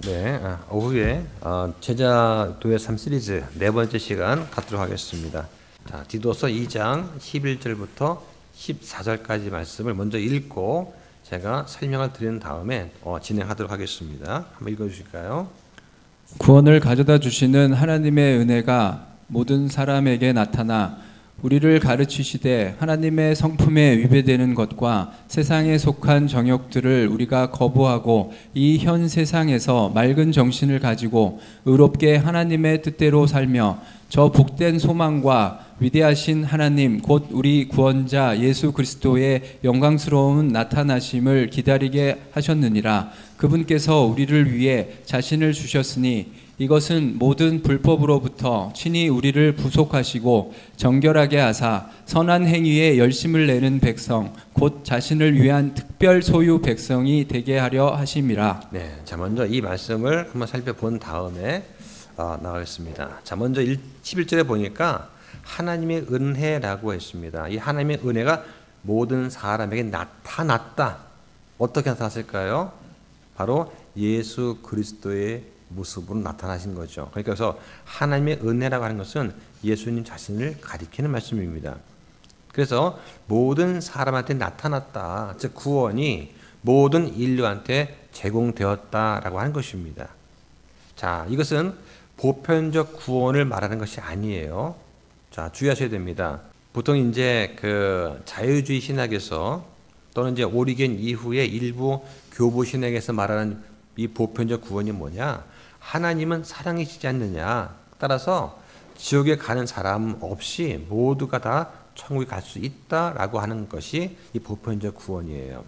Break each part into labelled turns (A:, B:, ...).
A: 네, 오후에 제자 도의 삶 시리즈 네 번째 시간 갖도록 하겠습니다. 자, 디도서 2장 11절부터 14절까지 말씀을 먼저 읽고 제가 설명을 드린 다음에 진행하도록 하겠습니다. 한번 읽어주실까요?
B: 구원을 가져다 주시는 하나님의 은혜가 모든 사람에게 나타나 우리를 가르치시되 하나님의 성품에 위배되는 것과 세상에 속한 정욕들을 우리가 거부하고 이 현 세상에서 맑은 정신을 가지고 의롭게 하나님의 뜻대로 살며 저 복된 소망과 위대하신 하나님 곧 우리 구원자 예수 그리스도의 영광스러운 나타나심을 기다리게 하셨느니라. 그분께서 우리를 위해 자신을 주셨으니 이것은 모든 불법으로부터 친히 우리를 구속하시고 정결하게 하사 선한 행위에 열심을 내는 백성 곧 자신을 위한 특별 소유 백성이 되게 하려 하심이라.
A: 네, 자 먼저 이 말씀을 한번 살펴본 다음에 나가겠습니다. 자 먼저 11절에 보니까 하나님의 은혜라고 했습니다. 이 하나님의 은혜가 모든 사람에게 나타났다. 어떻게 나타났을까요? 바로 예수 그리스도의 모습으로 나타나신 거죠. 그래서 하나님의 은혜라고 하는 것은 예수님 자신을 가리키는 말씀입니다. 그래서 모든 사람한테 나타났다. 즉 구원이 모든 인류한테 제공되었다라고 하는 것입니다. 자, 이것은 보편적 구원을 말하는 것이 아니에요. 자, 주의하셔야 됩니다. 보통 이제 그 자유주의 신학에서 또는 이제 오리겐 이후에 일부 교부 신학에서 말하는 이 보편적 구원이 뭐냐? 하나님은 사랑이시지 않느냐? 따라서 지옥에 가는 사람 없이 모두가 다 천국에 갈 수 있다라고 하는 것이 이 보편적 구원이에요.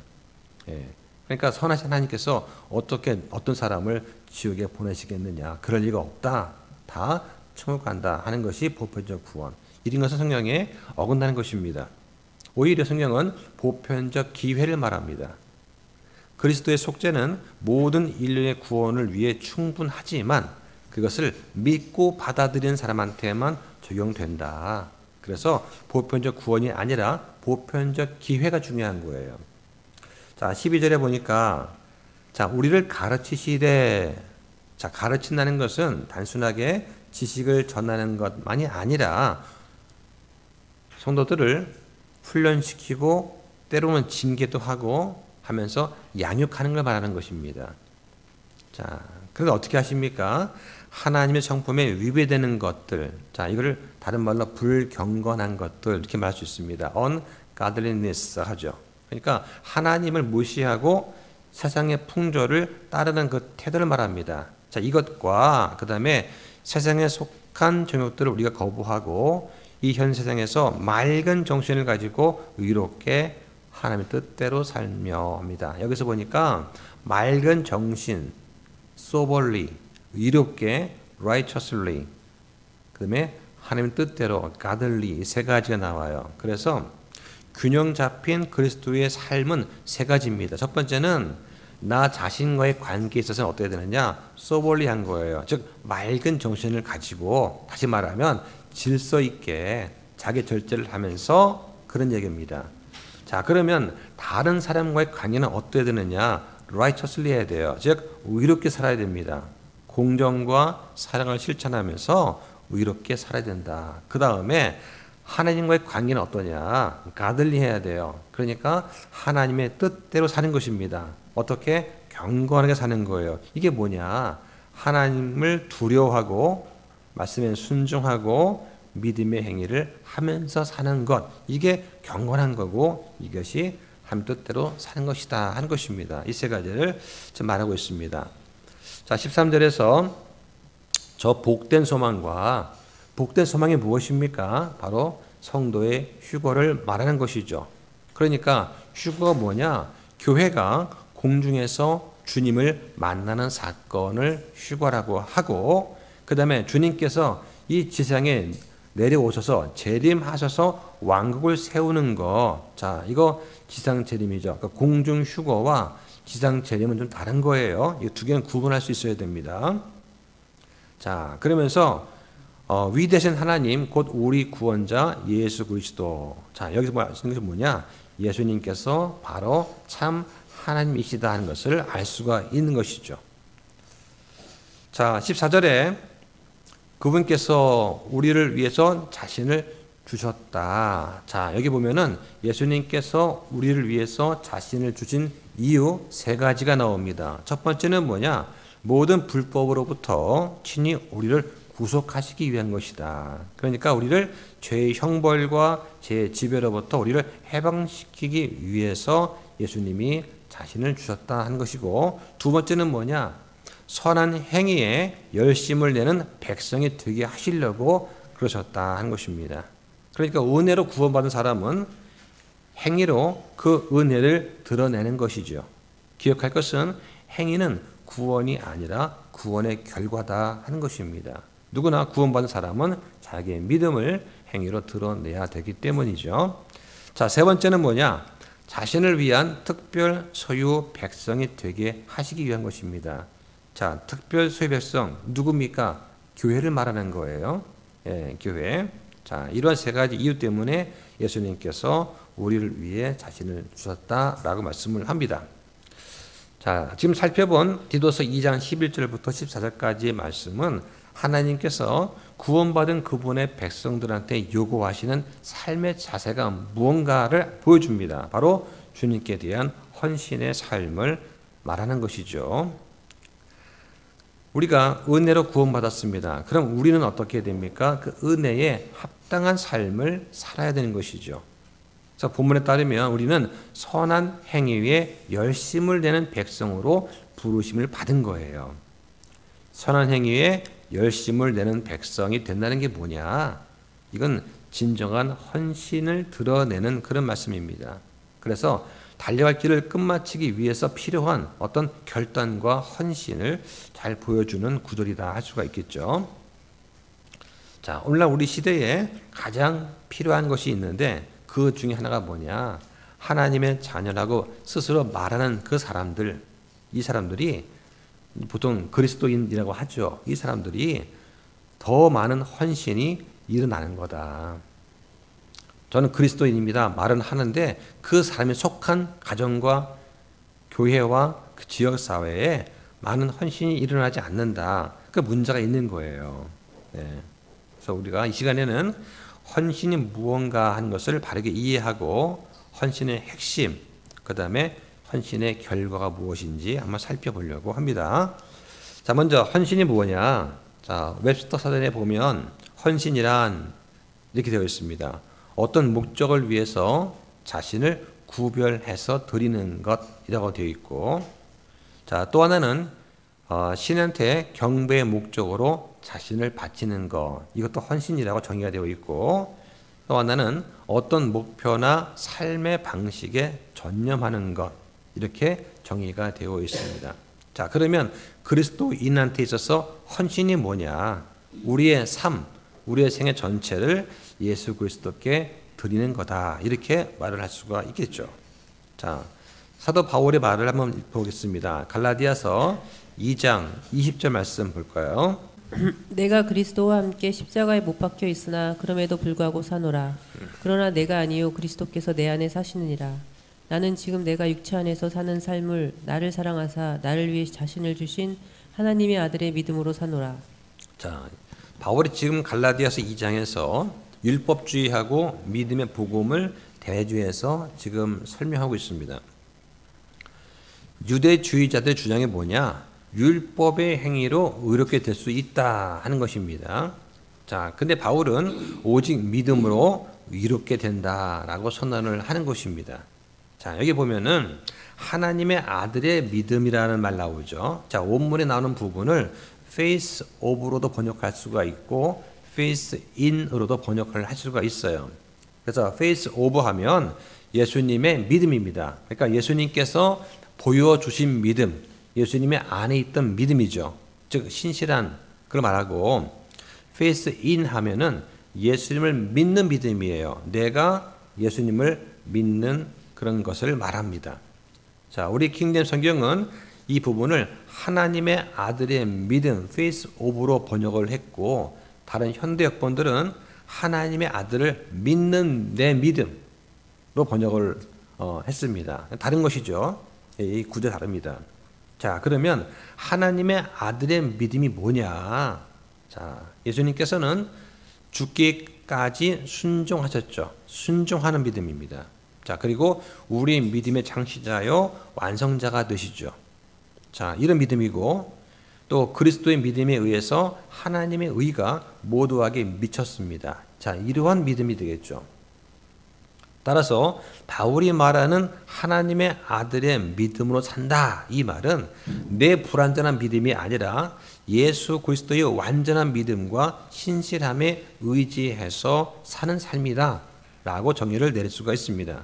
A: 예. 그러니까 선하신 하나님께서 어떻게 어떤 사람을 지옥에 보내시겠느냐? 그럴 리가 없다. 다 천국 간다 하는 것이 보편적 구원. 이런 것은 성경에 어긋나는 것입니다. 오히려 성경은 보편적 기회를 말합니다. 그리스도의 속죄는 모든 인류의 구원을 위해 충분하지만 그것을 믿고 받아들이는 사람한테만 적용된다. 그래서 보편적 구원이 아니라 보편적 기회가 중요한 거예요. 자, 12절에 보니까 자, 우리를 가르치시되 자, 가르친다는 것은 단순하게 지식을 전하는 것만이 아니라 성도들을 훈련시키고 때로는 징계도 하고 하면서 양육하는 걸 말하는 것입니다. 자, 그런데 어떻게 하십니까? 하나님의 성품에 위배되는 것들, 자, 이거를 다른 말로 불경건한 것들 이렇게 말할 수 있습니다. ungodliness 하죠. 그러니까 하나님을 무시하고 세상의 풍조를 따르는 그 태도를 말합니다. 자, 이것과 그 다음에 세상에 속한 정욕들을 우리가 거부하고 이 현 세상에서 맑은 정신을 가지고 의롭게 하나님의 뜻대로 살며 합니다. 여기서 보니까 맑은 정신, soberly, 의롭게, righteously, 그 다음에 하나님의 뜻대로, godly 세 가지가 나와요. 그래서 균형 잡힌 그리스도의 삶은 세 가지입니다. 첫 번째는 나 자신과의 관계에 있어서는 어떻게 되느냐? soberly한 거예요. 즉 맑은 정신을 가지고 다시 말하면 질서 있게 자기 절제를 하면서 그런 얘기입니다. 자, 그러면 다른 사람과의 관계는 어떻게 되느냐? righteously 해야 돼요. 즉 의롭게 살아야 됩니다. 공정과 사랑을 실천하면서 의롭게 살아야 된다. 그 다음에 하나님과의 관계는 어떠냐? godly 해야 돼요. 그러니까 하나님의 뜻대로 사는 것입니다. 어떻게? 경건하게 사는 거예요. 이게 뭐냐? 하나님을 두려워하고 말씀에 순종하고 믿음의 행위를 하면서 사는 것, 이게 경건한 거고 이것이 하나님 뜻대로 사는 것이다 하는 것입니다. 이 세 가지를 지금 말하고 있습니다. 자, 13절에서 저 복된 소망과 복된 소망이 무엇입니까? 바로 성도의 휴거를 말하는 것이죠. 그러니까 휴거가 뭐냐? 교회가 공중에서 주님을 만나는 사건을 휴거라고 하고 그 다음에 주님께서 이 지상에 내려오셔서 재림하셔서 왕국을 세우는 거. 자, 이거 지상 재림이죠. 그러니까 공중 휴거와 지상 재림은 좀 다른 거예요. 이 두 개는 구분할 수 있어야 됩니다. 자, 그러면서 위대하신 하나님 곧 우리 구원자 예수 그리스도. 자, 여기서 뭐냐? 예수님께서 바로 참 하나님이시다 하는 것을 알 수가 있는 것이죠. 자, 14절에 그분께서 우리를 위해서 자신을 주셨다. 자, 여기 보면은 예수님께서 우리를 위해서 자신을 주신 이유 세 가지가 나옵니다. 첫 번째는 뭐냐? 모든 불법으로부터 친히 우리를 구속하시기 위한 것이다. 그러니까 우리를 죄의 형벌과 죄의 지배로부터 우리를 해방시키기 위해서 예수님이 자신을 주셨다 한 것이고, 두 번째는 뭐냐? 선한 행위에 열심을 내는 백성이 되게 하시려고 그러셨다 한 것입니다. 그러니까 은혜로 구원받은 사람은 행위로 그 은혜를 드러내는 것이죠. 기억할 것은 행위는 구원이 아니라 구원의 결과다 하는 것입니다. 누구나 구원받은 사람은 자기의 믿음을 행위로 드러내야 되기 때문이죠. 자, 세 번째는 뭐냐? 자신을 위한 특별 소유 백성이 되게 하시기 위한 것입니다. 자, 특별 소유 백성 누굽니까? 교회를 말하는 거예요. 예, 교회. 자, 이러한 세 가지 이유 때문에 예수님께서 우리를 위해 자신을 주셨다라고 말씀을 합니다. 자, 지금 살펴본 디도서 2장 11절부터 14절까지의 말씀은 하나님께서 구원받은 그분의 백성들한테 요구하시는 삶의 자세가 무언가를 보여줍니다. 바로 주님께 대한 헌신의 삶을 말하는 것이죠. 우리가 은혜로 구원받았습니다. 그럼 우리는 어떻게 됩니까? 그 은혜에 합당한 삶을 살아야 되는 것이죠. 그래서 본문에 따르면 우리는 선한 행위에 열심을 내는 백성으로 부르심을 받은 거예요. 선한 행위에 열심을 내는 백성이 된다는 게 뭐냐? 이건 진정한 헌신을 드러내는 그런 말씀입니다. 그래서 달려갈 길을 끝마치기 위해서 필요한 어떤 결단과 헌신을 잘 보여주는 구절이다 할 수가 있겠죠. 자, 오늘날 우리 시대에 가장 필요한 것이 있는데 그 중에 하나가 뭐냐? 하나님의 자녀라고 스스로 말하는 그 사람들, 이 사람들이 보통 그리스도인이라고 하죠. 이 사람들이 더 많은 헌신이 일어나는 거다. 저는 그리스도인입니다. 말은 하는데 그 사람이 속한 가정과 교회와 그 지역사회에 많은 헌신이 일어나지 않는다. 그 문제가 있는 거예요. 네. 그래서 우리가 이 시간에는 헌신이 무언가 하는 것을 바르게 이해하고 헌신의 핵심, 그 다음에 헌신의 결과가 무엇인지 한번 살펴보려고 합니다. 자, 먼저 헌신이 뭐냐? 자, 웹스터 사전에 보면 헌신이란 이렇게 되어 있습니다. 어떤 목적을 위해서 자신을 구별해서 드리는 것이라고 되어 있고, 자, 또 하나는 신한테 경배의 목적으로 자신을 바치는 것, 이것도 헌신이라고 정의가 되어 있고, 또 하나는 어떤 목표나 삶의 방식에 전념하는 것, 이렇게 정의가 되어 있습니다. 자, 그러면 그리스도인한테 있어서 헌신이 뭐냐? 우리의 삶, 우리의 생애 전체를 예수 그리스도께 드리는 거다. 이렇게 말을 할 수가 있겠죠. 자, 사도 바울의 말을 한번 보겠습니다. 갈라디아서 2장 20절 말씀 볼까요?
C: 내가 그리스도와 함께 십자가에 못 박혀 있으나 그럼에도 불구하고 사노라. 그러나 내가 아니요 그리스도께서 내 안에 사시느니라. 나는 지금 내가 육체 안에서 사는 삶을 나를 사랑하사 나를 위해 자신을 주신 하나님의 아들의 믿음으로 사노라.
A: 자, 바울이 지금 갈라디아서 2장에서 율법주의하고 믿음의 복음을 대조해서 지금 설명하고 있습니다. 유대주의자들의 주장이 뭐냐? 율법의 행위로 의롭게 될 수 있다 하는 것입니다. 자, 근데 바울은 오직 믿음으로 의롭게 된다라고 선언을 하는 것입니다. 자, 여기 보면은 하나님의 아들의 믿음이라는 말 나오죠. 자, 원문에 나오는 부분을 faith of로도 번역할 수가 있고 faith in으로도 번역을 할 수가 있어요. 그래서 faith of 하면 예수님의 믿음입니다. 그러니까 예수님께서 보여주신 믿음, 예수님의 안에 있던 믿음이죠. 즉 신실한 그걸 말하고, faith in 하면은 예수님을 믿는 믿음이에요. 내가 예수님을 믿는 그런 것을 말합니다. 자, 우리 킹잼 성경은 이 부분을 하나님의 아들의 믿음, faith of로 번역을 했고, 다른 현대 역본들은 하나님의 아들을 믿는 내 믿음로 번역을 했습니다. 다른 것이죠. 이 구조 다릅니다. 자, 그러면 하나님의 아들의 믿음이 뭐냐? 자, 예수님께서는 죽기까지 순종하셨죠. 순종하는 믿음입니다. 자, 그리고 우리 믿음의 창시자요 완성자가 되시죠. 자, 이런 믿음이고 또 그리스도의 믿음에 의해서 하나님의 의가 모두에게 미쳤습니다. 자, 이러한 믿음이 되겠죠. 따라서 바울이 말하는 하나님의 아들의 믿음으로 산다, 이 말은 내 불완전한 믿음이 아니라 예수 그리스도의 완전한 믿음과 신실함에 의지해서 사는 삶이다 라고 정의를 내릴 수가 있습니다.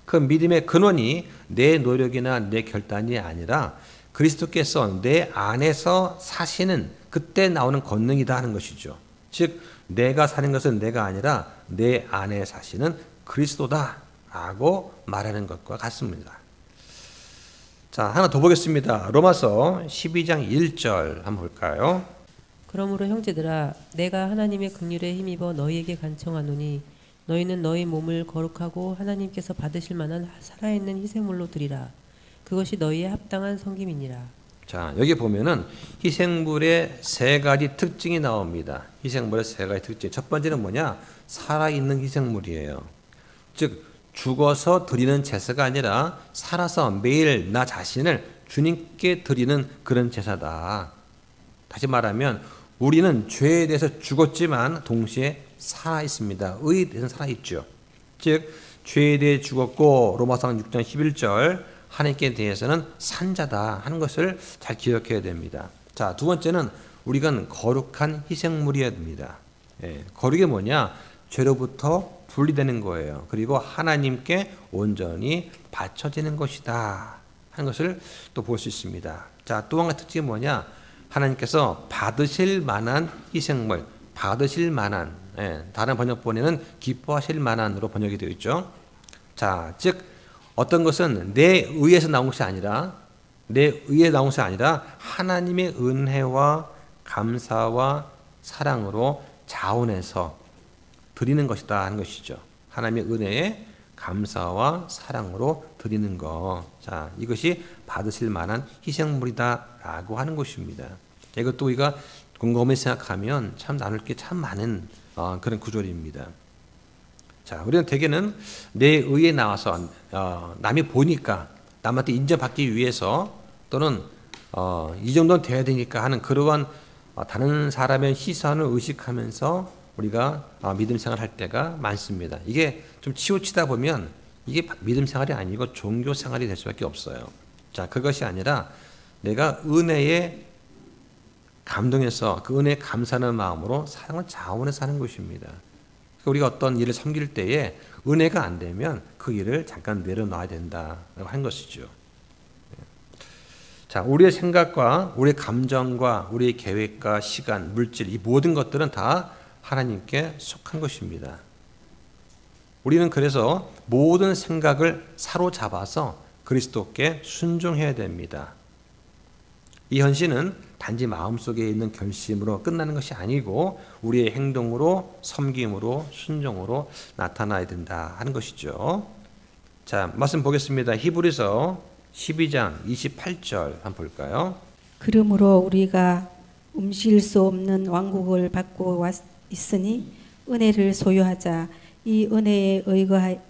A: 그 믿음의 근원이 내 노력이나 내 결단이 아니라 그리스도께서 내 안에서 사시는 그때 나오는 권능이다 하는 것이죠. 즉 내가 사는 것은 내가 아니라 내 안에 사시는 그리스도다 라고 말하는 것과 같습니다. 자, 하나 더 보겠습니다. 로마서 12장 1절 한번 볼까요?
C: 그러므로 형제들아 내가 하나님의 긍휼에 힘입어 너희에게 간청하노니 너희는 너희 몸을 거룩하고 하나님께서 받으실 만한 살아있는 희생물로 드리라. 그것이 너희의 합당한 섬김이니라.
A: 자, 여기 보면은 희생물의 세 가지 특징이 나옵니다. 희생물의 세 가지 특징. 첫 번째는 뭐냐? 살아있는 희생물이에요. 즉 죽어서 드리는 제사가 아니라 살아서 매일 나 자신을 주님께 드리는 그런 제사다. 다시 말하면 우리는 죄에 대해서 죽었지만 동시에 살아 있습니다. 의에 대해서는 살아 있죠. 즉 죄에 대해 죽었고 로마서 6장 11절 하나님께 대해서는 산자다 하는 것을 잘 기억해야 됩니다. 자, 두 번째는 우리가 거룩한 희생물이어야 됩니다. 거룩이 뭐냐? 죄로부터 분리되는 거예요. 그리고 하나님께 온전히 바쳐지는 것이다 하는 것을 또 볼 수 있습니다. 자, 또 한 가지 특징이 뭐냐? 하나님께서 받으실 만한 희생물, 받으실 만한, 다른 번역본에는 기뻐하실 만한으로 번역이 되어 있죠. 자, 즉 어떤 것은 내 의에서 나온 것이 아니라 하나님의 은혜와 감사와 사랑으로 자원해서 드리는 것이다 하는 것이죠. 하나님의 은혜에 감사와 사랑으로 드리는 것. 자, 이것이 받으실 만한 희생물이다라고 하는 것입니다. 이것도 우리가 곰곰이 생각하면 참 나눌 게 참 많은 그런 구절입니다. 자, 우리는 대개는 내 의에 나와서 남이 보니까 남한테 인정받기 위해서 또는 이 정도는 돼야 되니까 하는 그러한 다른 사람의 시선을 의식하면서 우리가 믿음 생활할 때가 많습니다. 이게 좀 치우치다 보면 이게 믿음 생활이 아니고 종교 생활이 될 수밖에 없어요. 자, 그것이 아니라 내가 은혜에 감동해서 그 은혜에 감사하는 마음으로 사랑을 자원해서 사는 것입니다. 우리가 어떤 일을 섬길 때에 은혜가 안 되면 그 일을 잠깐 내려놔야 된다라고 하는 것이죠. 자, 우리의 생각과 우리의 감정과 우리의 계획과 시간, 물질 이 모든 것들은 다 하나님께 속한 것입니다. 우리는 그래서 모든 생각을 사로잡아서 그리스도께 순종해야 됩니다. 이 헌신은 단지 마음속에 있는 결심으로 끝나는 것이 아니고 우리의 행동으로 섬김으로 순종으로 나타나야 된다 하는 것이죠. 자, 말씀 보겠습니다. 히브리서 12장 28절 한번 볼까요?
D: 그러므로 우리가 움직일 수 없는 왕국을 받고 있으니 은혜를 소유하자. 이 은혜에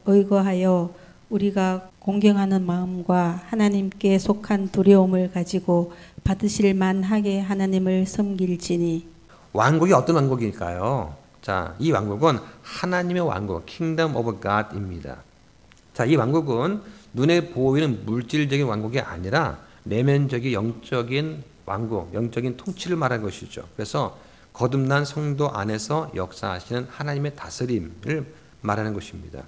D: 의거하여 우리가 공경하는 마음과 하나님께 속한 두려움을 가지고 받으실 만하게 하나님을 섬길지니.
A: 왕국이 어떤 왕국일까요? 자, 이 왕국은 하나님의 왕국, Kingdom of God입니다. 자, 이 왕국은 눈에 보이는 물질적인 왕국이 아니라 내면적인 영적인 왕국, 영적인 통치를 말하는 것이죠. 그래서 거듭난 성도 안에서 역사하시는 하나님의 다스림을 말하는 것입니다.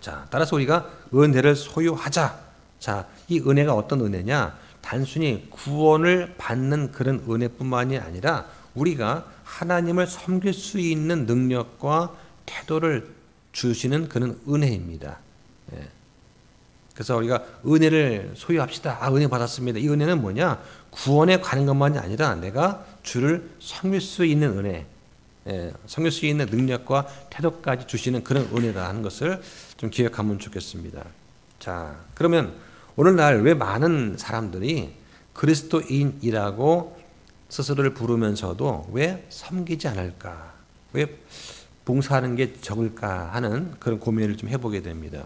A: 자, 따라서 우리가 은혜를 소유하자. 자, 이 은혜가 어떤 은혜냐? 단순히 구원을 받는 그런 은혜뿐만이 아니라 우리가 하나님을 섬길 수 있는 능력과 태도를 주시는 그런 은혜입니다. 그래서 우리가 은혜를 소유합시다. 은혜 받았습니다. 이 은혜는 뭐냐? 구원에 관한 것만이 아니라 내가 주를 섬길 수 있는 은혜, 섬길 수 있는 능력과 태도까지 주시는 그런 은혜다 하는 것을 좀 기억하면 좋겠습니다. 자, 그러면 오늘날 왜 많은 사람들이 그리스도인이라고 스스로를 부르면서도 왜 섬기지 않을까? 왜 봉사하는 게 적을까 하는 그런 고민을 좀 해보게 됩니다.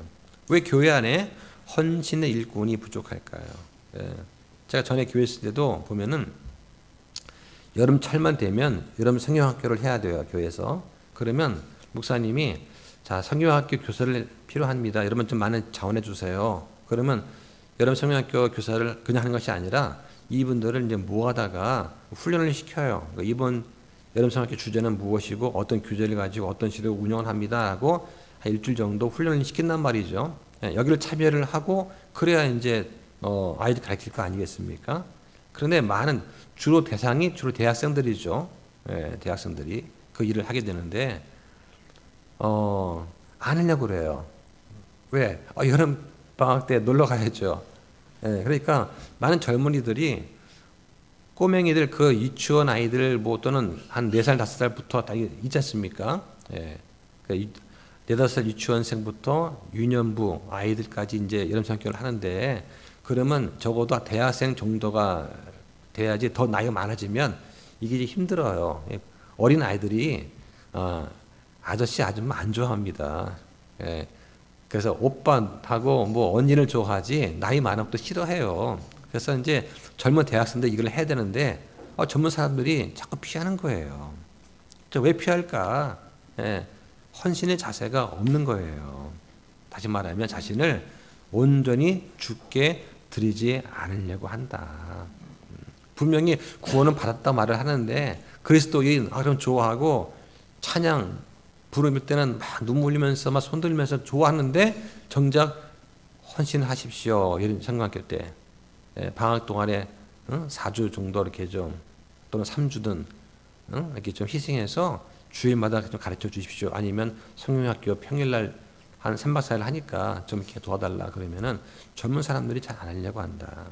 A: 왜 교회 안에 헌신의 일꾼이 부족할까요? 예. 제가 전에 교회 있을 때도 보면은 여름철만 되면 여름 성경학교를 해야 돼요, 교회에서. 그러면 목사님이 자, 성경학교 교사를 필요합니다. 이러면 좀 많은 자원해 주세요. 그러면 여름 성경학교 교사를 그냥 하는 것이 아니라 이분들을 이제 모아다가 훈련을 시켜요. 그러니까 이번 여름 성경학교 주제는 무엇이고 어떤 교재를 가지고 어떤 식으로 운영을 합니다 하고 한 일주일 정도 훈련을 시킨단 말이죠. 여기를 참여를 하고 그래야 이제 아이들 가르칠 거 아니겠습니까? 그런데 많은 주로 대상이 주로 대학생들이죠. 예, 대학생들이 그 일을 하게 되는데 안 하려고 그래요. 왜? 여름 방학 때 놀러 가야죠. 예, 그러니까 많은 젊은이들이 꼬맹이들 그 유치원 아이들 뭐 또는 한 4살 5살부터 다 있지 않습니까? 예. 4-5살 유치원생부터 유년부 아이들까지 이제 여름 성경을 하는데 그러면 적어도 대학생 정도가 돼야지 더 나이가 많아지면 이게 힘들어요. 어린 아이들이 아저씨 아줌마 안 좋아합니다. 예. 그래서 오빠하고 뭐 언니를 좋아하지 나이 많으면 또 싫어해요. 그래서 이제 젊은 대학생들 이걸 해야 되는데 젊은 사람들이 자꾸 피하는 거예요. 왜 피할까? 예. 헌신의 자세가 없는 거예요. 다시 말하면 자신을 온전히 주께 드리지 않으려고 한다. 분명히 구원은 받았다 말을 하는데 그리스도인 그럼 좋아하고 찬양 부를 때는 막 눈물 흘리면서 막 손 들면서 좋아하는데 정작 헌신하십시오. 이런 성경학교 때 방학 동안에 4주 정도 이렇게 좀 또는 3주든 이렇게 좀 희생해서 주일마다 좀 가르쳐 주십시오. 아니면 성경학교 평일날 한 3박 4일 하니까 좀 이렇게 도와달라 그러면은 젊은 사람들이 잘 안 하려고 한다.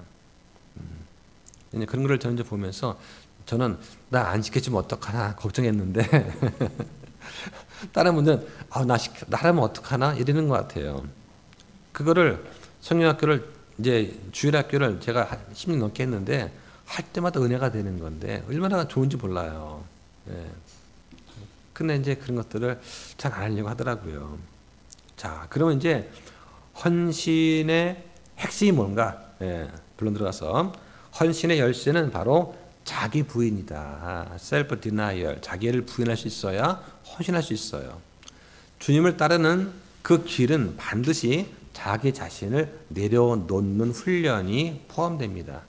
A: 그런 걸 저는 이제 보면서 저는 나 안 시켜주면 어떡하나 걱정했는데 다른 분들은 나 하면 어떡하나 이러는 것 같아요. 그거를 성경학교를 이제 주일학교를 제가 10년 넘게 했는데 할 때마다 은혜가 되는 건데 얼마나 좋은지 몰라요. 예. 근데 이제 그런 것들을 잘 안 하려고 하더라고요. 자, 그러면 이제 헌신의 핵심이 뭔가? 예, 본론 들어가서 헌신의 열쇠는 바로 자기 부인이다. 셀프 디나이얼. 자기를 부인할 수 있어야 헌신할 수 있어요. 주님을 따르는 그 길은 반드시 자기 자신을 내려놓는 훈련이 포함됩니다.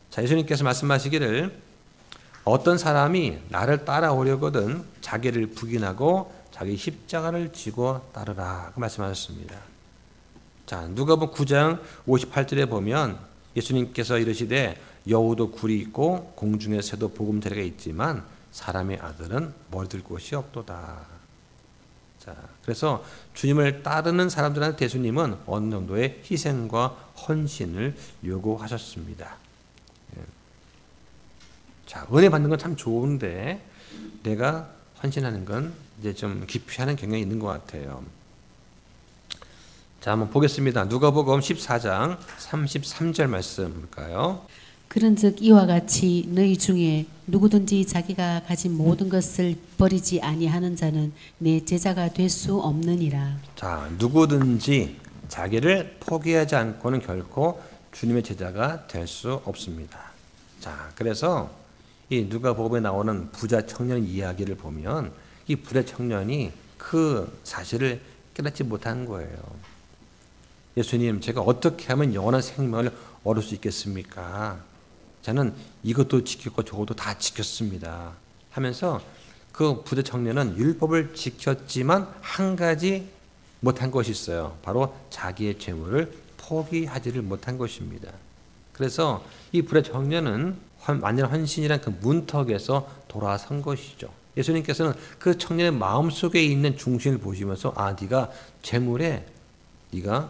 A: 자, 예수님께서 말씀하시기를 어떤 사람이 나를 따라오려거든 자기를 부인하고 자기 십자가를 지고 따르라 그 말씀하셨습니다. 자, 누가복음 9장 58절에 보면 예수님께서 이르시되 여우도 굴이 있고 공중의 새도 보금자리가 있지만 사람의 아들은 머리둘 곳이 없도다. 자, 그래서 주님을 따르는 사람들한테 예수님은 어느 정도의 희생과 헌신을 요구하셨습니다. 자, 은혜 받는 건 참 좋은데 내가 헌신하는 건 이제 좀 기피하는 경향이 있는 것 같아요. 자, 한번 보겠습니다. 누가복음 14장 33절 말씀 볼까요?
E: 그런즉 이와 같이 너희 중에 누구든지 자기가 가진 모든 것을 버리지 아니하는 자는 내 제자가 될 수 없느니라.
A: 자, 누구든지 자기를 포기하지 않고는 결코 주님의 제자가 될 수 없습니다. 자, 그래서 이 누가복음에 나오는 부자 청년 이야기를 보면 이 부자 청년이 그 사실을 깨닫지 못한 거예요. 예수님, 제가 어떻게 하면 영원한 생명을 얻을 수 있겠습니까? 저는 이것도 지켰고 저것도 다 지켰습니다. 하면서 그 부자 청년은 율법을 지켰지만 한 가지 못한 것이 있어요. 바로 자기의 재물을 포기하지를 못한 것입니다. 그래서 이 부자 청년은 완전 헌신이란 그 문턱에서 돌아선 것이죠. 예수님께서는 그 청년의 마음속에 있는 중심을 보시면서 네가 재물에 네가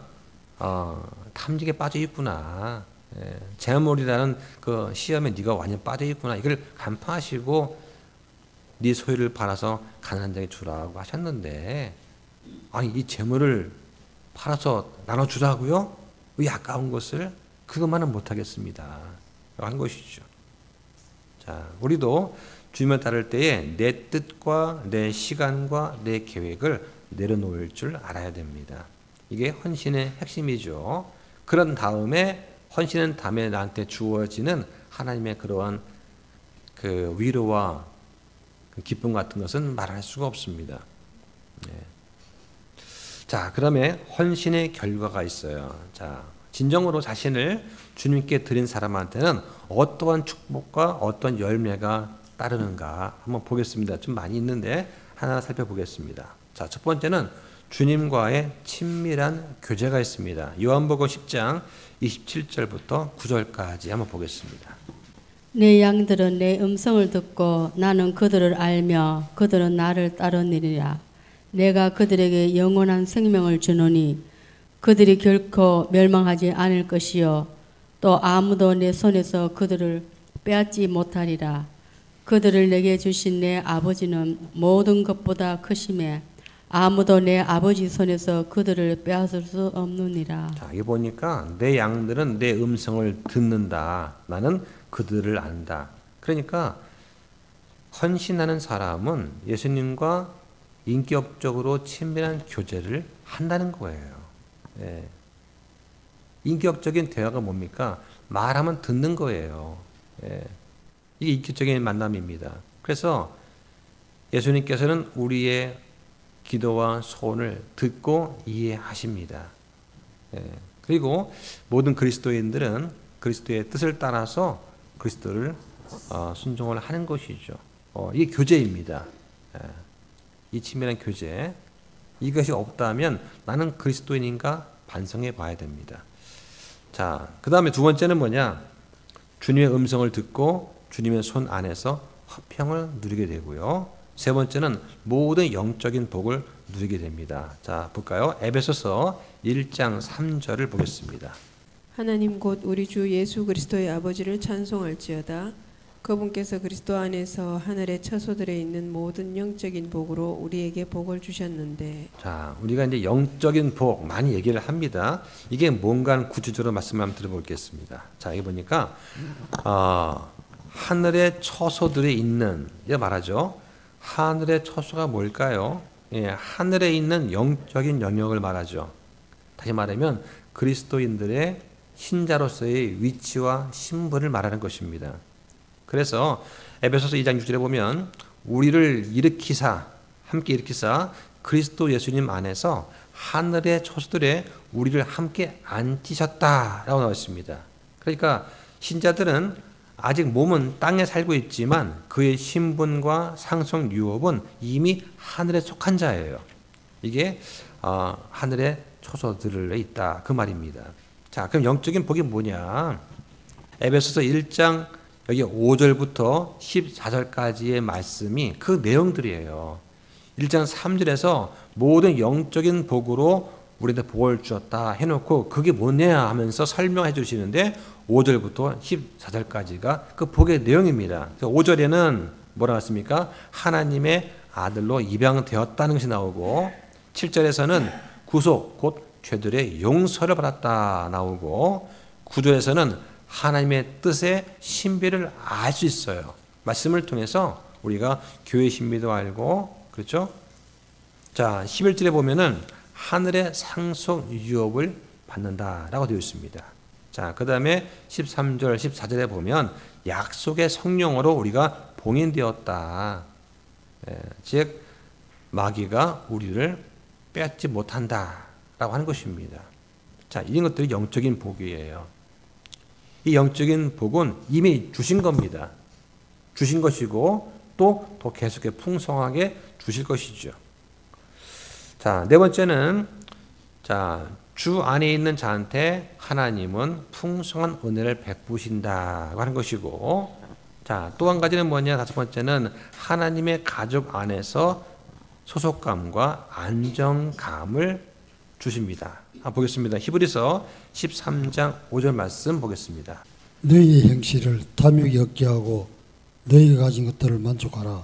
A: 탐직에 빠져 있구나. 재물이라는 그 시험에 네가 완전 빠져 있구나. 이걸 간파하시고 네 소유를 팔아서 가난한 자에게 주라고 하셨는데 이 재물을 팔아서 나눠주라고요? 이 아까운 것을 그것만은 못하겠습니다. 한 것이죠. 자, 우리도 주님을 따를 때에 내 뜻과 내 시간과 내 계획을 내려놓을 줄 알아야 됩니다. 이게 헌신의 핵심이죠. 그런 다음에 헌신은 다음에 나한테 주어지는 하나님의 그러한 그 위로와 그 기쁨 같은 것은 말할 수가 없습니다. 네. 자, 그러면 헌신의 결과가 있어요. 자, 진정으로 자신을 주님께 드린 사람한테는 어떠한 축복과 어떤 열매가 따르는가 한번 보겠습니다. 좀 많이 있는데 하나 살펴보겠습니다. 자, 첫 번째는 주님과의 친밀한 교제가 있습니다. 요한복음 10장 27절부터 9절까지 한번 보겠습니다.
F: 내 양들은 내 음성을 듣고 나는 그들을 알며 그들은 나를 따르느니라. 내가 그들에게 영원한 생명을 주노니 그들이 결코 멸망하지 않을 것이요 또 아무도 내 손에서 그들을 빼앗지 못하리라. 그들을 내게 주신 내 아버지는 모든 것보다 크심에 아무도 내 아버지 손에서 그들을 빼앗을 수 없느니라.
A: 자, 여기 보니까 내 양들은 내 음성을 듣는다. 나는 그들을 안다. 그러니까 헌신하는 사람은 예수님과 인격적으로 친밀한 교제를 한다는 거예요. 예. 인격적인 대화가 뭡니까? 말하면 듣는 거예요. 예. 이게 인격적인 만남입니다. 그래서 예수님께서는 우리의 기도와 소원을 듣고 이해하십니다. 예. 그리고 모든 그리스도인들은 그리스도의 뜻을 따라서 그리스도를 순종을 하는 것이죠. 이게 교제입니다. 예. 이 친밀한 교제, 이것이 없다면 나는 그리스도인인가 반성해 봐야 됩니다. 자, 그 다음에 두 번째는 뭐냐? 주님의 음성을 듣고 주님의 손 안에서 화평을 누리게 되고요. 세 번째는 모든 영적인 복을 누리게 됩니다. 자, 볼까요? 에베소서 1장 3절을 보겠습니다.
G: 하나님 곧 우리 주 예수 그리스도의 아버지를 찬송할지어다. 그분께서 그리스도 안에서 하늘의 처소들에 있는 모든 영적인 복으로 우리에게 복을 주셨는데.
A: 자, 우리가 이제 영적인 복 많이 얘기를 합니다. 이게 뭔가 구체적으로 말씀을 한번 들어보겠습니다. 자, 여기 보니까 하늘의 처소들에 있는, 이거 말하죠. 하늘의 처소가 뭘까요? 예, 하늘에 있는 영적인 영역을 말하죠. 다시 말하면 그리스도인들의 신자로서의 위치와 신분을 말하는 것입니다. 그래서 에베소서 2장 6절에 보면 우리를 함께 일으키사 그리스도 예수님 안에서 하늘의 처소들에 우리를 함께 앉히셨다라고 나와 있습니다. 그러니까 신자들은 아직 몸은 땅에 살고 있지만 그의 신분과 상속 유업은 이미 하늘에 속한 자예요. 이게 하늘의 처소들에 있다 그 말입니다. 자, 그럼 영적인 복이 뭐냐? 에베소서 1장 여기 5절부터 14절까지의 말씀이 그 내용들이에요. 1장 3절에서 모든 영적인 복으로 우리한테 복을 주었다 해놓고 그게 뭐냐 하면서 설명해 주시는데 5절부터 14절까지가 그 복의 내용입니다. 5절에는 뭐라고 했습니까? 하나님의 아들로 입양되었다는 것이 나오고 7절에서는 구속 곧 죄들의 용서를 받았다 나오고 9절에서는 하나님의 뜻의 신비를 알 수 있어요. 말씀을 통해서 우리가 교회 신비도 알고 그렇죠? 자, 11절에 보면은 하늘의 상속 유업을 받는다라고 되어 있습니다. 자, 그 다음에 13절, 14절에 보면 약속의 성령으로 우리가 봉인되었다. 즉 마귀가 우리를 빼앗지 못한다라고 하는 것입니다. 자, 이런 것들이 영적인 복이에요. 이 영적인 복은 이미 주신 겁니다. 주신 것이고 또 계속해 풍성하게 주실 것이죠. 자, 네 번째는 주 안에 있는 자한테 하나님은 풍성한 은혜를 베푸신다고 하는 것이고, 자, 또 한 가지는 뭐냐? 다섯 번째는 하나님의 가족 안에서 소속감과 안정감을 주십니다. 보겠습니다. 히브리서 13장 5절 말씀 보겠습니다.
H: 너희의 행실을 탐욕이 없게 하고 너희가 가진 것들을 만족하라.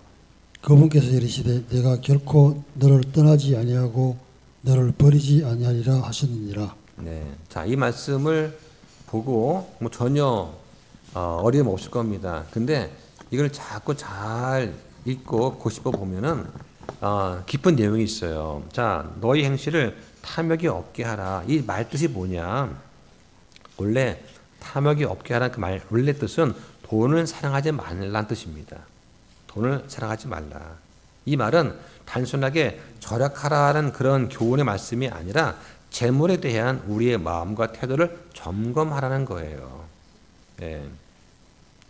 H: 그분께서 이르시되 내가 결코 너를 떠나지 아니하고 너를 버리지 아니하리라 하셨느니라.
A: 네. 자, 이 말씀을 보고 뭐 전혀 어려움 없을 겁니다. 근데 이걸 자꾸 잘 읽고 고집어 보면은 깊은 내용이 있어요. 자, 너희 행실을 탐욕이 없게 하라. 이 말 뜻이 뭐냐? 원래 탐욕이 없게 하라는 그 말 원래 뜻은 돈을 사랑하지 말라는 뜻입니다. 돈을 사랑하지 말라. 이 말은 단순하게 절약하라는 그런 교훈의 말씀이 아니라 재물에 대한 우리의 마음과 태도를 점검하라는 거예요. 예.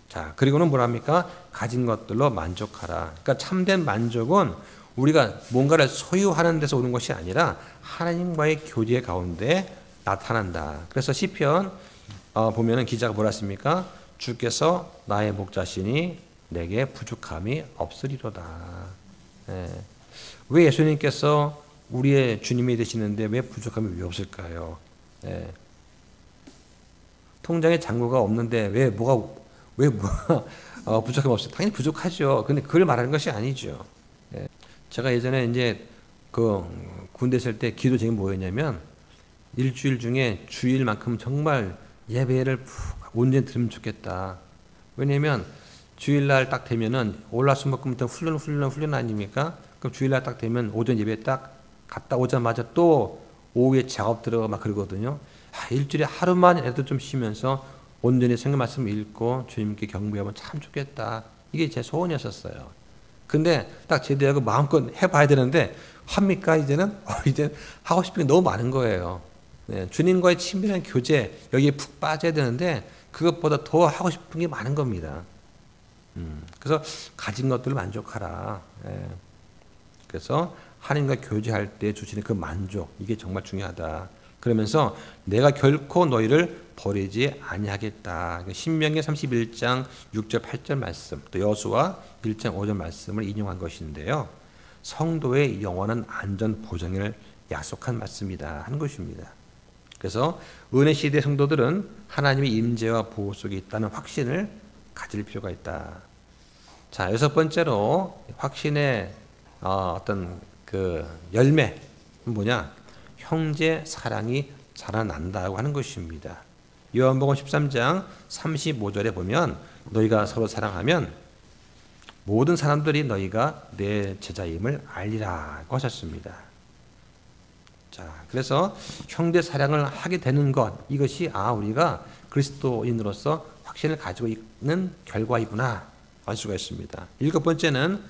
A: 자, 그리고는 뭐랍니까? 가진 것들로 만족하라. 그러니까 참된 만족은 우리가 뭔가를 소유하는 데서 오는 것이 아니라 하나님과의 교제 가운데 나타난다. 그래서 시편 보면은 기자가 뭐라 했습니까? 주께서 나의 목자시니 내게 부족함이 없으리로다. 예. 왜 예수님께서 우리의 주님이 되시는데 왜 부족함이 왜 없을까요? 예. 통장에 잔고가 없는데 왜 뭐가 부족함이 없어요? 당연히 부족하죠. 근데 그걸 말하는 것이 아니죠. 예. 제가 예전에 이제 그 군대 있을 때 기도 제목이 뭐였냐면 일주일 중에 주일만큼 정말 예배를 푹 온전히 들으면 좋겠다. 왜냐면 주일날 딱 되면은 월화수목금부터 훈련 아닙니까? 그럼 주일날 딱 되면 오전 예배 딱 갔다 오자마자 또 오후에 작업 들어가 막 그러거든요. 일주일에 하루만이라도 좀 쉬면서 온전히 성경 말씀 읽고 주님께 경배하면 참 좋겠다. 이게 제 소원이었었어요. 근데 딱 제대하고 마음껏 해봐야 되는데 합니까? 이제는 하고 싶은 게 너무 많은 거예요. 네, 주님과의 친밀한 교제 여기에 푹 빠져야 되는데 그것보다 더 하고 싶은 게 많은 겁니다. 그래서 가진 것들을 만족하라. 예. 그래서 하나님과 교제할 때 주시는 그 만족 이게 정말 중요하다. 그러면서 내가 결코 너희를 버리지 아니하겠다. 신명기 31장 6절 8절 말씀 또 여호수아 1장 5절 말씀을 인용한 것인데요. 성도의 영원한 안전 보장을 약속한 말씀이다 하는 것입니다. 그래서 은혜 시대 성도들은 하나님의 임재와 보호 속에 있다는 확신을 가질 필요가 있다. 자, 여섯 번째로 확신의 어떤 그 열매는 뭐냐? 형제 사랑이 자라난다고 하는 것입니다. 요한복음 13장 35절에 보면 너희가 서로 사랑하면 모든 사람들이 너희가 내 제자임을 알리라고 하셨습니다. 자, 그래서 형제 사랑을 하게 되는 것 이것이 우리가 그리스도인으로서 확신을 가지고 있는 결과이구나 알 수가 있습니다. 일곱 번째는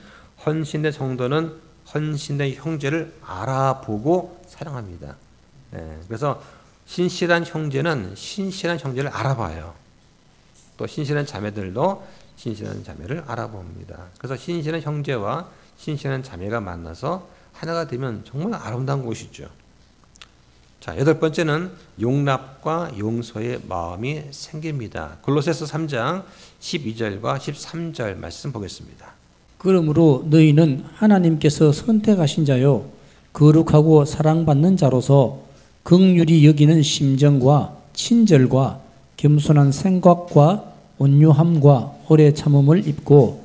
A: 헌신된 성도는 헌신된 형제를 알아보고 사랑합니다. 예, 그래서 신실한 형제는 신실한 형제를 알아봐요. 또 신실한 자매들도 신실한 자매를 알아봅니다. 그래서 신실한 형제와 신실한 자매가 만나서 하나가 되면 정말 아름다운 곳이죠. 자, 여덟 번째는 용납과 용서의 마음이 생깁니다. 골로새서 3장 12절과 13절 말씀 보겠습니다.
I: 그러므로 너희는 하나님께서 선택하신 자요 거룩하고 사랑받는 자로서 긍휼히 여기는 심정과 친절과 겸손한 생각과 온유함과 오래 참음을 입고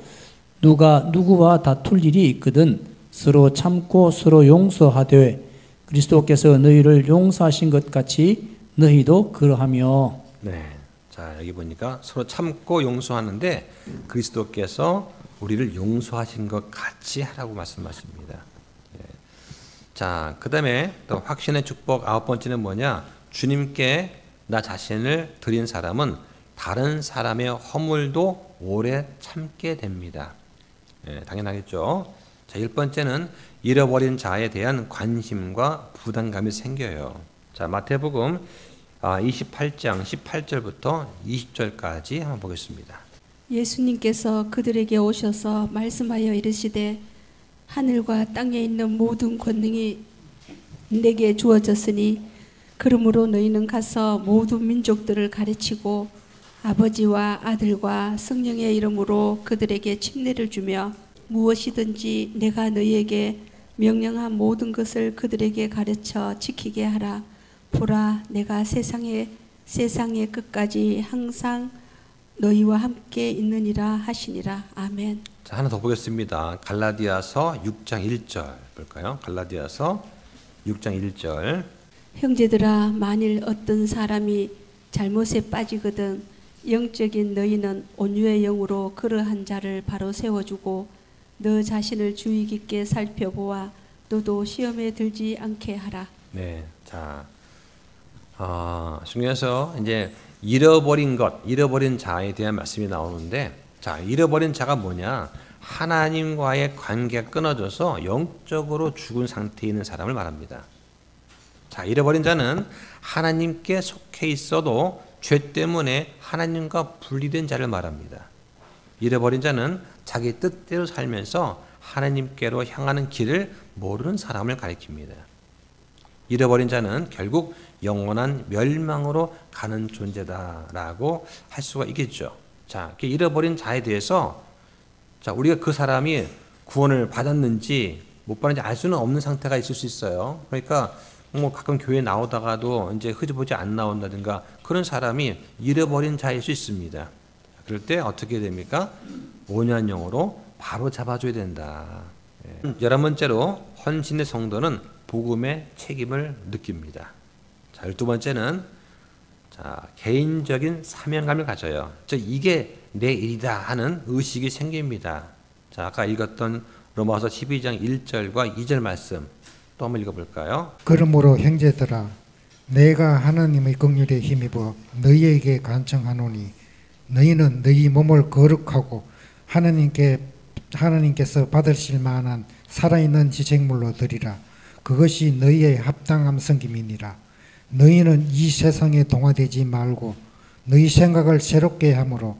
I: 누가 누구와 다툴 일이 있거든 서로 참고 서로 용서하되 그리스도께서 너희를 용서하신 것 같이 너희도 그러하며. 네,
A: 자 여기 보니까 서로 참고 용서하는데 그리스도께서 우리를 용서하신 것 같이 하라고 말씀하십니다. 예. 자, 그 다음에 또 확신의 축복 아홉 번째는 뭐냐? 주님께 나 자신을 드린 사람은 다른 사람의 허물도 오래 참게 됩니다. 예, 당연하겠죠. 자, 일 번째는 잃어버린 자에 대한 관심과 부담감이 생겨요. 자, 마태복음 28장 18절부터 20절까지 한번 보겠습니다.
D: 예수님께서 그들에게 오셔서 말씀하여 이르시되 하늘과 땅에 있는 모든 권능이 내게 주어졌으니 그러므로 너희는 가서 모든 민족들을 가르치고 아버지와 아들과 성령의 이름으로 그들에게 칙례를 주며 무엇이든지 내가 너희에게 명령한 모든 것을 그들에게 가르쳐 지키게 하라. 보라, 내가 세상의 끝까지 항상 너희와 함께 있느니라 하시니라. 아멘.
A: 자, 하나 더 보겠습니다. 갈라디아서 6장 1절 볼까요? 갈라디아서 6장 1절
D: 형제들아, 만일 어떤 사람이 잘못에 빠지거든 영적인 너희는 온유의 영으로 그러한 자를 바로 세워주고 너 자신을 주의 깊게 살펴보아 너도 시험에 들지 않게 하라.
A: 네, 자, 중에서 이제 잃어버린 것, 잃어버린 자에 대한 말씀이 나오는데, 자, 잃어버린 자가 뭐냐? 하나님과의 관계가 끊어져서 영적으로 죽은 상태에 있는 사람을 말합니다. 자, 잃어버린 자는 하나님께 속해 있어도 죄 때문에 하나님과 분리된 자를 말합니다. 잃어버린 자는 자기 뜻대로 살면서 하나님께로 향하는 길을 모르는 사람을 가리킵니다. 잃어버린 자는 결국 영원한 멸망으로 가는 존재다라고 할 수가 있겠죠. 자, 잃어버린 자에 대해서 자, 우리가 그 사람이 구원을 받았는지 못 받았는지 알 수는 없는 상태가 있을 수 있어요. 그러니까 뭐 가끔 교회 나오다가도 이제 흐지부지 안 나온다든가 그런 사람이 잃어버린 자일 수 있습니다. 그럴 때 어떻게 됩니까? 온유한영으로 바로 잡아줘야 된다. 11번째로 헌신의 성도는 복음의 책임을 느낍니다. 자, 12번째는 자, 개인적인 사명감을 가져요. 이게 내 일이다 하는 의식이 생깁니다. 자, 아까 읽었던 로마서 12장 1절과 2절 말씀 또 한번 읽어볼까요?
J: 그러므로 형제들아, 내가 하나님의 긍휼에 힘입어 너희에게 간청하노니 너희는 너희 몸을 거룩하고 하나님께서 받으실 만한 살아있는 지식물로 드리라. 그것이 너희의 합당한 섬김이니라. 너희는 이 세상에 동화되지 말고 너희 생각을 새롭게 함으로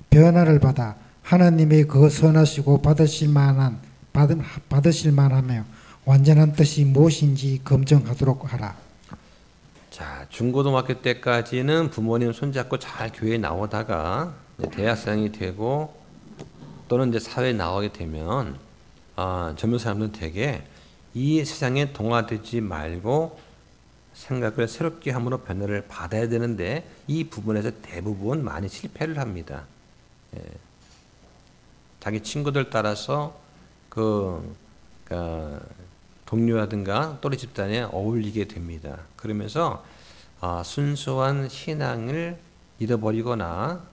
J: 변화를 받아 하나님의 그 선하시고 받으실 만하며 완전한 뜻이 무엇인지 검증하도록 하라.
A: 자, 중고등학교 때까지는 부모님 손잡고 잘 교회에 나오다가 대학생이 되고 또는 이제 사회에 나오게 되면 젊은 사람들은 되게 이 세상에 동화되지 말고 생각을 새롭게 함으로 변화를 받아야 되는데 이 부분에서 대부분 많이 실패를 합니다. 자기 친구들 따라서 동료라든가 또래 집단에 어울리게 됩니다. 그러면서 순수한 신앙을 잃어버리거나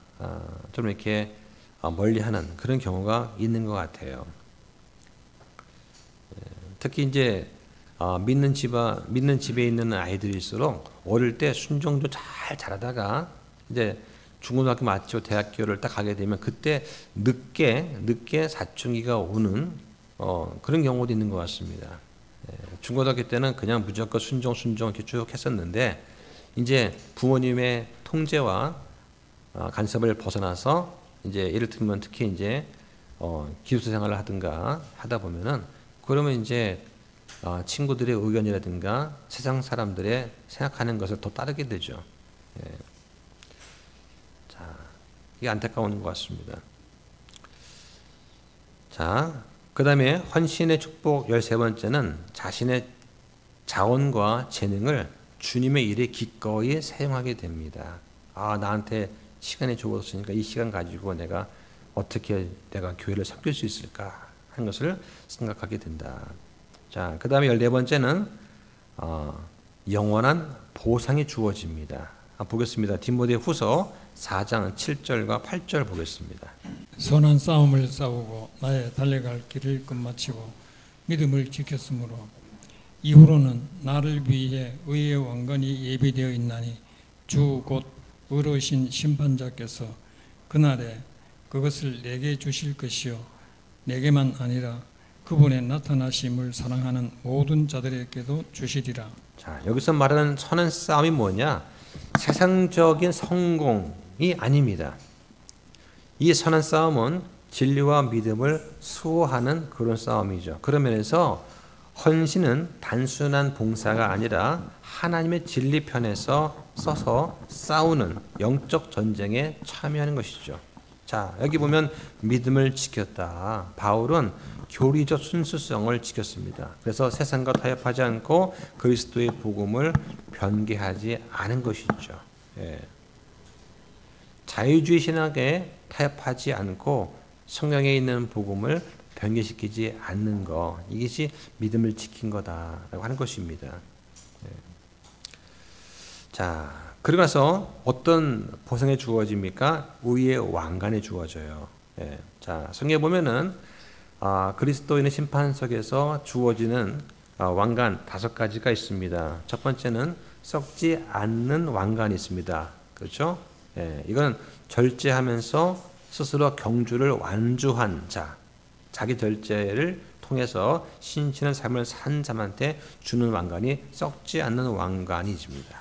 A: 좀 이렇게 멀리하는 그런 경우가 있는 것 같아요. 특히 이제 믿는 집에 있는 아이들일수록 어릴 때 순종도 잘 자라다가 이제 중고등학교 마치고 대학교를 딱 가게 되면 그때 늦게 사춘기가 오는 그런 경우도 있는 것 같습니다. 중고등학교 때는 그냥 무조건 순종 이렇게 쭉 했었는데 이제 부모님의 통제와 간섭을 벗어나서 이제 예를 들면 특히 이제 기숙사 생활을 하든가 하다 보면은 그러면 이제 친구들의 의견이라든가 세상 사람들의 생각하는 것을 더 따르게 되죠. 자, 이게 안타까운 것 같습니다. 자, 그 다음에 헌신의 축복 13번째는 자신의 자원과 재능을 주님의 일에 기꺼이 사용하게 됩니다. 나한테 시간이 주어졌으니까 이 시간 가지고 내가 어떻게 내가 교회를 섬길 수 있을까 하는 것을 생각하게 된다. 자, 그 다음에 14번째는 영원한 보상이 주어집니다. 보겠습니다. 디모데 후서 4장 7절과 8절 보겠습니다.
K: 선한 싸움을 싸우고 나의 달려갈 길을 끝마치고 믿음을 지켰으므로 이후로는 나를 위해 의의 왕관이 예비되어 있나니 주 곧 의로우신 심판자께서 그날에 그것을 내게 주실 것이요 내게만 아니라 그분의 나타나심을 사랑하는 모든 자들에게도 주시리라.
A: 자, 여기서 말하는 선한 싸움이 뭐냐? 세상적인 성공이 아닙니다. 이 선한 싸움은 진리와 믿음을 수호하는 그런 싸움이죠. 그런 면에서 헌신은 단순한 봉사가 아니라 하나님의 진리 편에서 서서 싸우는 영적 전쟁에 참여하는 것이죠. 자, 여기 보면 믿음을 지켰다. 바울은 교리적 순수성을 지켰습니다. 그래서 세상과 타협하지 않고 그리스도의 복음을 변개하지 않은 것이죠. 자유주의 신학에 타협하지 않고 성경에 있는 복음을 변개시키지 않는 것, 이것이 믿음을 지킨 거다라고 하는 것입니다. 자, 그러고 나서 어떤 보상이 주어집니까? 의의 왕관이 주어져요. 예. 자, 성경에 보면은 그리스도인의 심판석에서 주어지는 왕관 5가지가 있습니다. 첫 번째는 썩지 않는 왕관이 있습니다. 그렇죠? 예. 이건 절제하면서 스스로 경주를 완주한 자, 자기 절제를 통해서 신실한 삶을 산 자한테 주는 왕관이 썩지 않는 왕관이십니다.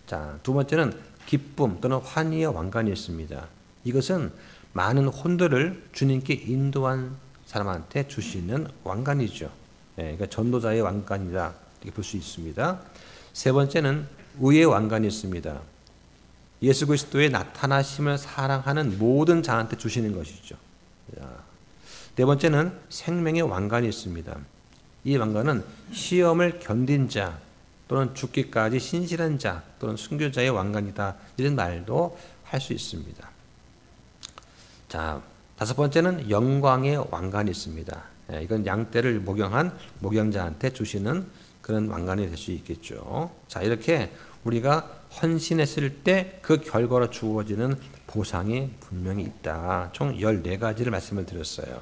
A: 자, 두 번째는 기쁨 또는 환희의 왕관이 있습니다. 이것은 많은 혼들을 주님께 인도한 사람한테 주시는 왕관이죠. 예, 그러니까 전도자의 왕관이다 이렇게 볼 수 있습니다. 세 번째는 의의 왕관이 있습니다. 예수 그리스도의 나타나심을 사랑하는 모든 자한테 주시는 것이죠. 네 번째는 생명의 왕관이 있습니다. 이 왕관은 시험을 견딘 자 또는 죽기까지 신실한 자 또는 순교자의 왕관이다 이런 말도 할 수 있습니다. 자, 다섯 번째는 영광의 왕관이 있습니다. 이건 양떼를 목영한 목영자한테 주시는 그런 왕관이 될 수 있겠죠. 자, 이렇게 우리가 헌신했을 때 그 결과로 주어지는 보상이 분명히 있다. 총 14가지를 말씀을 드렸어요.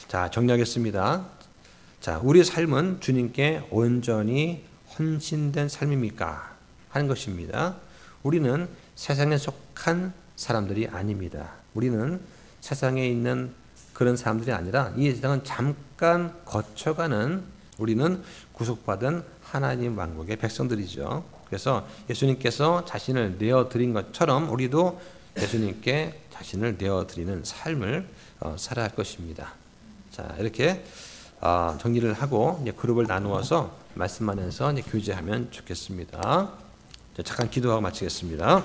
A: 자, 정리하겠습니다. 자, 우리의 삶은 주님께 온전히 헌신된 삶입니까? 하는 것입니다. 우리는 세상에 속한 사람들이 아닙니다. 우리는 세상에 있는 그런 사람들이 아니라 이 세상은 잠깐 거쳐가는 우리는 구속받은 하나님 왕국의 백성들이죠. 그래서 예수님께서 자신을 내어드린 것처럼 우리도 예수님께 자신을 내어드리는 삶을 살아야 할 것입니다. 자, 이렇게 정리를 하고 이제 그룹을 나누어서 말씀하면서 이제 교제하면 좋겠습니다. 잠깐 기도하고 마치겠습니다.